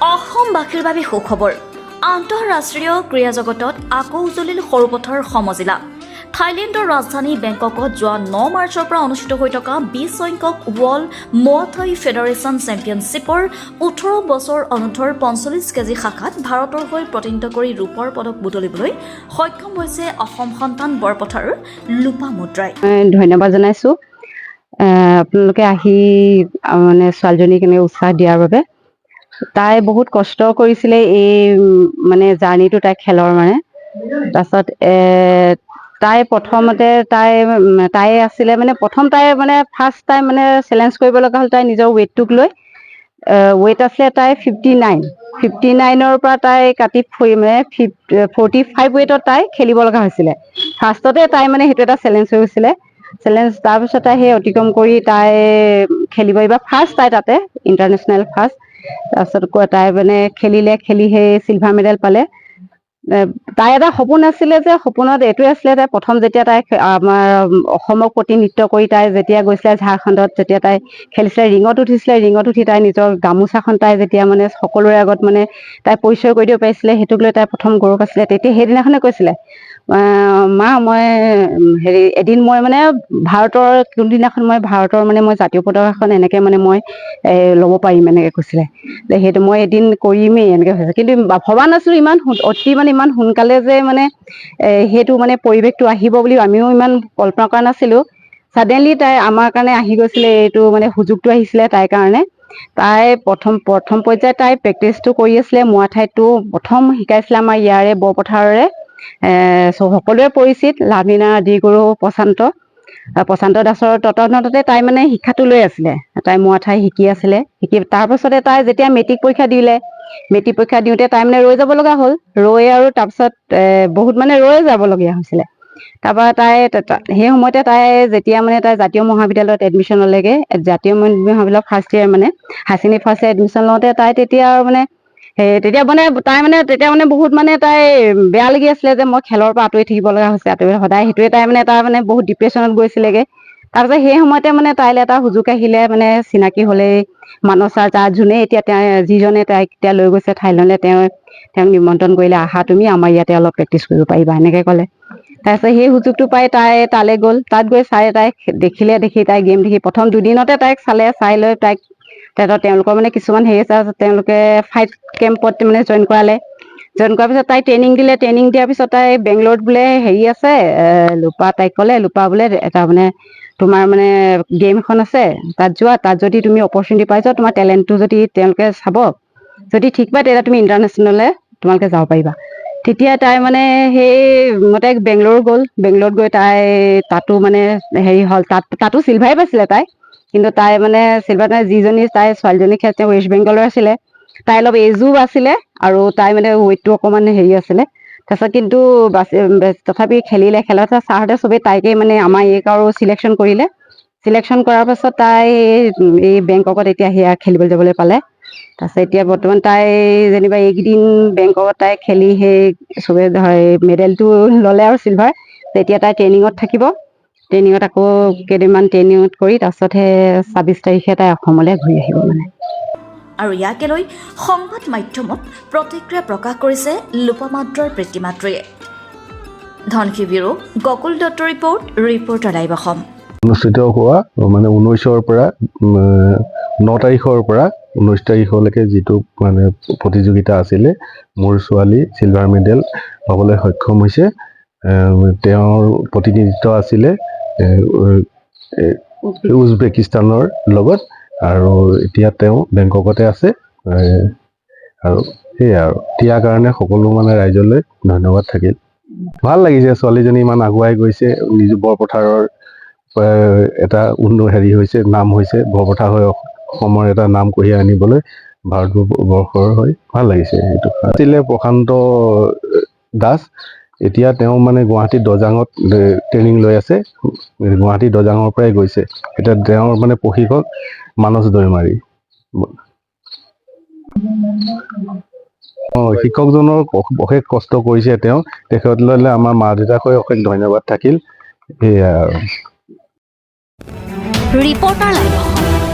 অসমবাসীৰ বাবে সুখবৰ আন্তঃৰাষ্ট্ৰীয় ক্ৰীড়া জগতত আকৌ উজলিল সৰুপথৰ সমজিলা থাইলেণ্ডৰ ৰাজধানী বেংককত যোৱা 9 মাৰ্চৰ পৰা অনুষ্ঠিত হৈ থকা 20 সংখ্যক ৱৰ্ল্ড মুৱা থাই ফেডাৰেশ্যন চেম্পিয়নশ্বিপৰ 18 বছৰ অনুৰ্ধৰ 45 কেজি শাখাত ভাৰতৰ হৈ প্ৰতিনিধিত্ব কৰি ৰূপৰ পদক বুটলিবলৈ সক্ষম হৈছে অসম সন্তান বৰপথাৰ লোপামুদ্ৰাই। ধন্যবাদ জনাইছো আপোনালোকে আহি মানে ছোৱালীজনীক উৎসাহ দিয়াৰ বাবে। তাই বহুত কষ্ট কৰিছিলে এই মানে জাৰ্নিটো তাই খেলৰ মানে তাৰপিছত তাই প্ৰথমতে তাই আছিলে মানে প্ৰথম তাই মানে ফাৰ্ষ্ট টাইম মানে চেলেঞ্জ কৰিব লগা হ'ল তাই নিজৰ ৱেইটটোক লৈ। ৱেইট আছিলে তাই 59ৰ পৰা তাই কাটি মানে 45 ৱেইটত তাই খেলিব লগা হৈছিলে। ফাৰ্ষ্টতে তাই মানে সেইটো এটা চেলেঞ্জ হৈ গৈছিলে। তাৰপিছত তাই সেই অতিক্ৰম কৰি তাই খেলিব এইবাৰ ফাৰ্ষ্ট তাই তাতে ইণ্টাৰনেশ্যনেল ফাৰ্ষ্ট। তাৰপিছত তাই মানে খেলি সেই চিলভাৰ মেডেল পালে। তাই এটা সপোন আছিলে যে সপোনত এইটোৱে আছিলে তাই প্ৰথম যেতিয়া তাই আমাৰ অসমক প্ৰতিনিধিত্ব কৰি তাই যেতিয়া গৈছিলে ঝাৰখণ্ডত যেতিয়া তাই খেলিছিলে ৰিঙত উঠি তাই নিজৰ গামোচাখন তাই যেতিয়া মানে সকলোৰে আগত মানে তাই পৰিচয় কৰি দিব পাৰিছিলে সেইটোক লৈ তাই প্ৰথম গৌৰৱ আছিলে। তেতিয়া সেইদিনাখনে কৈছিলে মা মই এদিন মই মানে ভাৰতৰ কোনদিনাখন মই ভাৰতৰ মানে মই জাতীয় পতাকাখন এনেকে মানে মই ল'ব পাৰিম এনেকে কৈছিলে। সেইটো মই এদিন কৰিমেই এনেকে হৈছে কিন্তু ভবা নাছিলো ইমান সোনকালে যে মানে সেইটো মানে পৰিৱেশটো আহিব বুলি আমিও ইমান কল্পনা কৰা নাছিলো। ছাডেনলি তাই আমাৰ কাৰণে আহি গৈছিলে এইটো মানে সুযোগটো আহিছিলে তাইৰ কাৰণে। তাই প্ৰথম পৰ্যায়ত তাই প্ৰেক্টিচটো কৰি আছিলে মুৱা ঠাইতো প্ৰথম শিকাইছিলে আমাৰ ইয়াৰে বৰপথাৰৰে সকলোৱে পৰিচিত লাভলীনা আদিগুৰু প্ৰশান্ত দাসৰ তত্বাৱধানতে তাই মানে শিক্ষাটো লৈ আছিলে। তাই মুৱা ঠাই শিকি আছিলে। তাৰপাছতে তাই যেতিয়া মেট্ৰিক পৰীক্ষা দিওঁতে তাই মানে ৰৈ যাব লগা হ'ল। আৰু তাৰপিছত বহুত মানে ৰৈ যাবলগীয়া হৈছিলে। তাৰপৰা তাই সেই সময়তে তাই যেতিয়া মানে তাই জাতীয় মহাবিদ্যালয়ত এডমিশ্যন ল'লেগে জাতীয় মহাবিদ্যালয় ফাৰ্ষ্ট ইয়েৰ মানে higher secondary first year admission লওঁতে তাই তেতিয়া মানে বহুত মানে তাই বেয়া লাগি আছিলে যে মই খেলৰ পৰা আঁতৰি থাকিব লগা হৈছে সদায় সেইটোৱে তাই মানে তাৰ মানে বহুত ডিপ্ৰেশ্যনত গৈছিলেগে। তাৰপিছত সেই সময়তে মানে তাইলৈ এটা সুযোগ আহিলে মানে চিনাকি হ'লেই মানস ছাৰ যোনে যিজনে তাইক এতিয়া লৈ গৈছে থাইলেণ্ডলৈ তেওঁক নিমন্ত্ৰণ কৰিলে আহা তুমি আমাৰ ইয়াতে অলপ প্ৰেক্টিচ কৰিব পাৰিবা এনেকে ক'লে। তাৰপিছত সেই সুযোগটো পাই তাই তালৈ গ'ল। তাত গৈ তাইক দেখি তাই গেম দেখি প্ৰথম দুদিনতে তাইক চাই লৈ তাইক তেওঁলোকৰ মানে কিছুমান হেৰি আছে তেওঁলোকে ফাইট কেম্পত মানে জইন কৰালে। জইন কৰাৰ পিছত তাই ট্ৰেইনিং দিয়াৰ পিছত তাই বেংগলোৰত বোলে হেৰি আছে তাইক ক'লে বোলে এটা মানে তোমাৰ মানে গেম এখন আছে তাত যোৱা তাত যদি তুমি অপৰচুনিটি পাই যোৱা তোমাৰ টেলেণ্টটো যদি তেওঁলোকে চাব যদি ঠিক পায় তেতিয়া তুমি ইণ্টাৰনেশ্যনেললৈ তোমালোকে যাব পাৰিবা। তেতিয়া তাই মানে তাই বেংগলোৰত গৈ তাই তাতো মানে হেৰি হ'ল তাতো চিলভাৰে পাইছিলে তাই। কিন্তু তাই মানে যিজনী তাই ছোৱালীজনী খেল ৱেষ্ট বেংগলৰ আছিলে। তাই অলপ এজো আছিলে আৰু তাই মানে ৱেইটটো অকণমান হেৰি আছিলে। তাৰপিছত কিন্তু তথাপি খেলত ছাৰহঁতে চবেই তাইকে মানে আমাৰ আৰু চিলেকশ্যন কৰিলে। চিলেকশ্যন কৰাৰ পাছত তাই এই বেংককত এতিয়া সেয়া খেলিবলৈ যাবলৈ পালে। তাৰপিছত এতিয়া বৰ্তমান তাই যেনিবা এইকেইদিন বেংককত তাই খেলি চবে মেডেলটো ল'লে আৰু চিলভাৰ। এতিয়া তাই ট্ৰেইনিঙত থাকিব। ট্ৰেইনিঙত আকৌ কেইদিনমান ট্ৰেইনিঙত কৰি তাৰপিছতহে 26 তাৰিখে তাই অসমলৈ ঘূৰি আহিব মানে। আৰু ইয়াকে লৈ সংবাদ মাধ্যমত প্ৰতিক্ৰিয়া প্ৰকাশ কৰিছে লোপামুদ্ৰাৰ পিতৃ-মাতৃয়ে। ধনশী bureau Gokul Dutta reporter live Assam. অনুষ্ঠিত হোৱা মানে 19ৰ পৰা 9 তাৰিখৰ পৰা 19 তাৰিখলৈকে যিটো মানে প্ৰতিযোগিতা আছিলে মোৰ ছোৱালী চিলভাৰ মেডেল পাবলৈ সক্ষম হৈছে। তেওঁৰ প্ৰতিনিধিত্ব আছিলে উজবেকিস্তানৰ লগত আৰু এতিয়া তেওঁ বেংককতে আছে। আৰু সেয়াই আৰু ইয়াৰ কাৰণে সকলো মানে ৰাইজলৈ ধন্যবাদ থাকিল। ভাল লাগিছে ছোৱালীজনী ইমান আগুৱাই গৈছে। নিজৰ বৰপথাৰৰ এটা হৈছে নাম হৈছে বৰপথাৰ হৈ অসমৰ এটা নাম কঢ়িয়াই আনিবলৈ ভাৰতবৰ্ষৰ হৈ ভাল লাগিছে। সেইটো আছিলে প্ৰশান্ত দাস। এতিয়া তেওঁ মানে গুৱাহাটী দজাঙত ট্ৰেইনিং লৈ আছে। গুৱাহাটী দজাঙৰ পৰাই গৈছে। এতিয়া তেওঁৰ মানে প্ৰশিক্ষক মানস দৈমাৰী। শিক্ষকজনৰ অশেষ কষ্ট কৰিছে তেওঁ। তেখেতলৈ আমাৰ মা দেউতাক হৈ অশেষ ধন্যবাদ থাকিল। সেয়াই আৰু ৰিপৰ্টাৰ লাইভ অসম।